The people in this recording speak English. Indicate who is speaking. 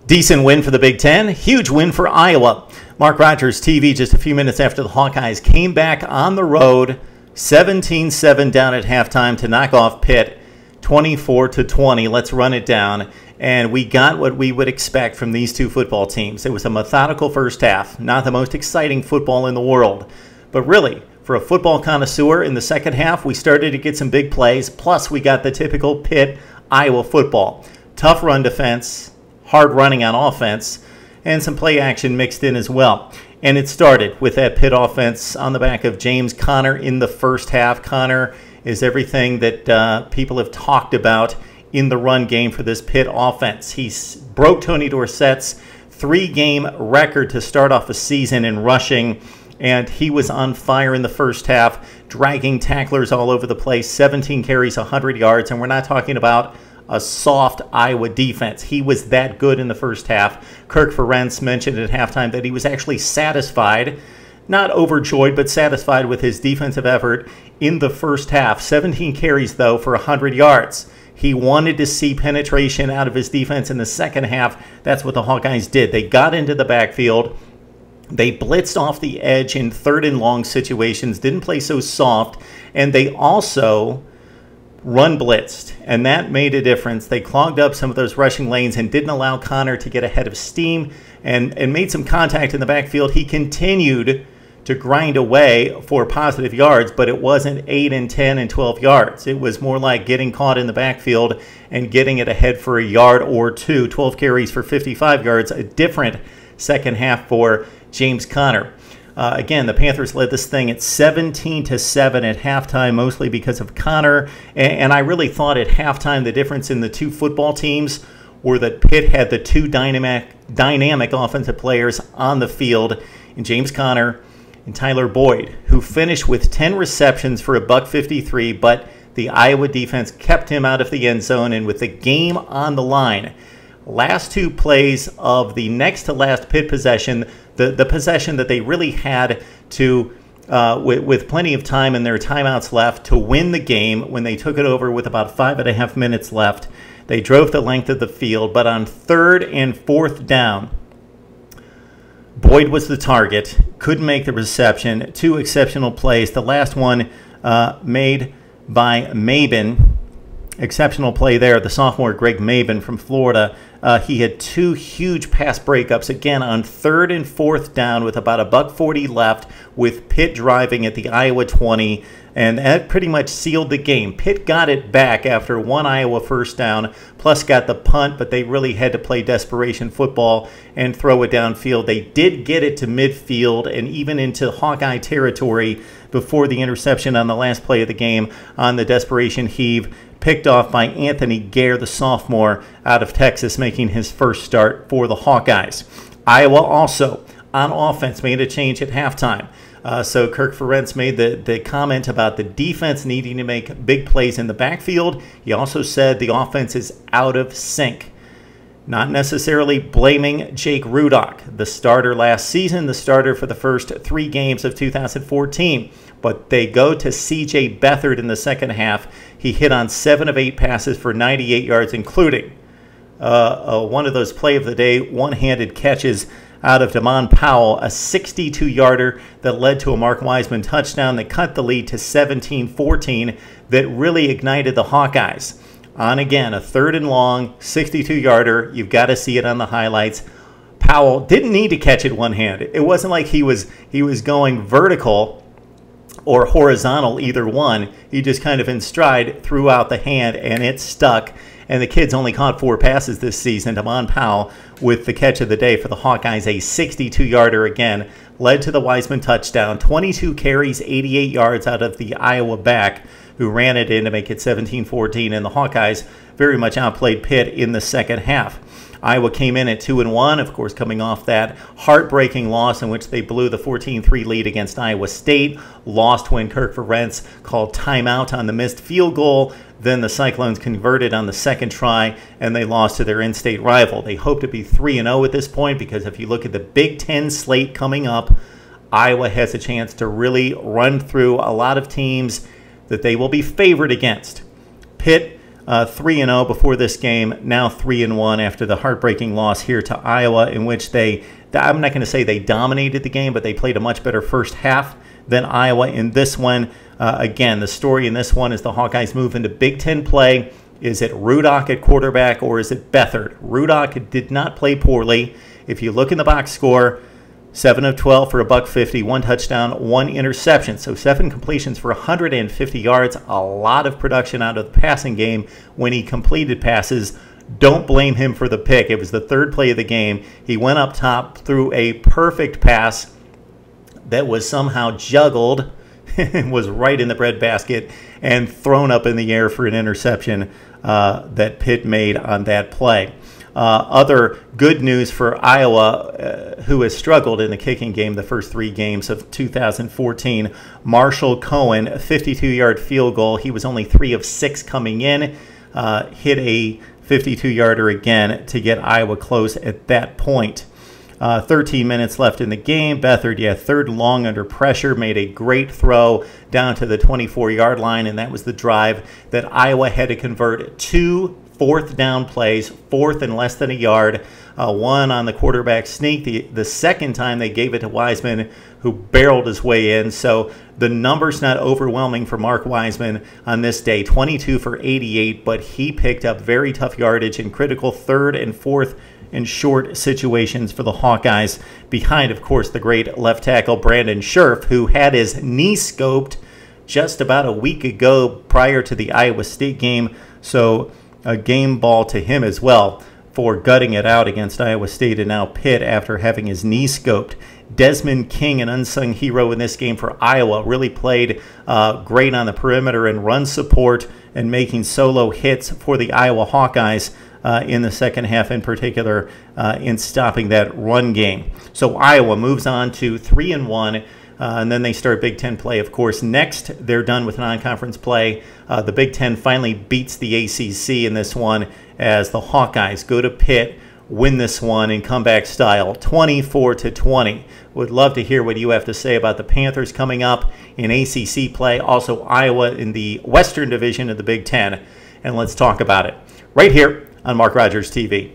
Speaker 1: Decent win for the Big Ten. Huge win for Iowa. MarkRogersTV just a few minutes after the Hawkeyes came back on the road, 17-7 down at halftime to knock off Pitt, 24-20. Let's run it down. And we got what we would expect from these two football teams. It was a methodical first half, not the most exciting football in the world. But really, for a football connoisseur, in the second half, we started to get some big plays. Plus, we got the typical Pitt, Iowa football. Tough run defense, hard running on offense, and some play action mixed in as well. And it started with that Pitt offense on the back of James Conner in the first half. Conner is everything that people have talked about in the run game for this Pitt offense. He broke Tony Dorsett's 3-game record to start off a season in rushing, and he was on fire in the first half, dragging tacklers all over the place, 17 carries, 100 yards, and we're not talking about a soft Iowa defense. He was that good in the first half. Kirk Ferentz mentioned at halftime that he was actually satisfied, not overjoyed, but satisfied with his defensive effort in the first half. 17 carries, though, for 100 yards. He wanted to see penetration out of his defense in the second half. That's what the Hawkeyes did. They got into the backfield. They blitzed off the edge in third and long situations, didn't play so soft, and they also run blitzed, and that made a difference. They clogged up some of those rushing lanes and didn't allow Conner to get ahead of steam and made some contact in the backfield. He continued to grind away for positive yards, but it wasn't 8 and 10 and 12 yards. It was more like getting caught in the backfield and getting it ahead for a yard or two. 12 carries for 55 yards, a different second half for James Conner. Again, the Panthers led this thing at 17-7 at halftime, mostly because of Conner. And I really thought at halftime the difference in the two football teams were that Pitt had the two dynamic offensive players on the field, in James Conner and Tyler Boyd, who finished with 10 receptions for $153, but the Iowa defense kept him out of the end zone. And with the game on the line, last two plays of the next to last Pitt possession, the possession that they really had to, with plenty of time and their timeouts left, to win the game when they took it over with about 5.5 minutes left. They drove the length of the field, but on third and fourth down, Boyd was the target, couldn't make the reception. Two exceptional plays. The last one made by Mabin. Exceptional play there, the sophomore Greg Mabin from Florida. He had two huge pass breakups, again, on third and fourth down with about $1:40 left, with Pitt driving at the Iowa 20, and that pretty much sealed the game. Pitt got it back after one Iowa first down, plus got the punt, but they really had to play desperation football and throw it downfield. They did get it to midfield and even into Hawkeye territory before the interception on the last play of the game on the desperation heave, picked off by Anthony Gare, the sophomore out of Texas, making his first start for the Hawkeyes. Iowa also, on offense, made a change at halftime. So Kirk Ferentz made the comment about the defense needing to make big plays in the backfield. He also said the offense is out of sync. Not necessarily blaming Jake Ruddock, the starter last season, the starter for the first 3 games of 2014. But they go to CJ Beathard in the second half. He hit on 7 of 8 passes for 98 yards, including one of those play of the day one-handed catches out of Damon Powell, a 62-yarder that led to a Mark Weisman touchdown that cut the lead to 17-14, that really ignited the Hawkeyes. On again, a third and long, 62-yarder. You've got to see it on the highlights. Powell didn't need to catch it one-handed. It wasn't like he was going vertical or horizontal, either one. He just kind of in stride threw out the hand, and it stuck. And the kid's only caught 4 passes this season. Damon Powell with the catch of the day for the Hawkeyes, a 62-yarder again, led to the Weisman touchdown. 22 carries, 88 yards out of the Iowa back, who ran it in to make it 17-14. And the Hawkeyes very much outplayed Pitt in the second half. Iowa came in at 2-1, of course, coming off that heartbreaking loss in which they blew the 14-3 lead against Iowa State. Lost when Kirk Ferentz called timeout on the missed field goal. Then the Cyclones converted on the second try, and they lost to their in-state rival. They hope to be 3-0 at this point, because if you look at the Big Ten slate coming up, Iowa has a chance to really run through a lot of teams that they will be favored against. Pitt 3-0 before this game, now 3-1 after the heartbreaking loss here to Iowa, in which I'm not going to say they dominated the game, but they played a much better first half than Iowa in this one. Again, the story in this one is the Hawkeyes move into Big Ten play. Is it Ruddock at quarterback or is it Beathard? Ruddock did not play poorly. If you look in the box score, 7 of 12 for $150, 1 touchdown, 1 interception. So 7 completions for 150 yards, a lot of production out of the passing game when he completed passes. Don't blame him for the pick. It was the 3rd play of the game. He went up top, threw a perfect pass that was somehow juggled, was right in the breadbasket, and thrown up in the air for an interception that Pitt made on that play. Other good news for Iowa, who has struggled in the kicking game the first 3 games of 2014. Marshall Cohen, a 52-yard field goal. He was only 3 of 6 coming in. Hit a 52-yarder again to get Iowa close at that point. 13 minutes left in the game. Beathard, 3rd long under pressure, made a great throw down to the 24-yard line, and that was the drive that Iowa had to convert 2 4th down plays, 4th and less than a yard, 1 on the quarterback sneak. The second time they gave it to Weisman, who barreled his way in. So the number's not overwhelming for Mark Weisman on this day, 22 for 88, but he picked up very tough yardage in critical 3rd and 4th and short situations for the Hawkeyes, behind, of course, the great left tackle Brandon Scherf, who had his knee scoped just about a week ago prior to the Iowa State game. So a game ball to him as well for gutting it out against Iowa State and now Pitt after having his knee scoped. Desmond King, an unsung hero in this game for Iowa, really played great on the perimeter and run support and making solo hits for the Iowa Hawkeyes in the second half, in particular in stopping that run game. So Iowa moves on to 3-1. And then they start Big Ten play, of course. Next, they're done with non-conference play. The Big Ten finally beats the ACC in this one as the Hawkeyes go to Pitt, win this one in comeback style, 24-20. Would love to hear what you have to say about the Panthers coming up in ACC play, also Iowa in the Western Division of the Big Ten. And let's talk about it right here on Mark Rogers TV.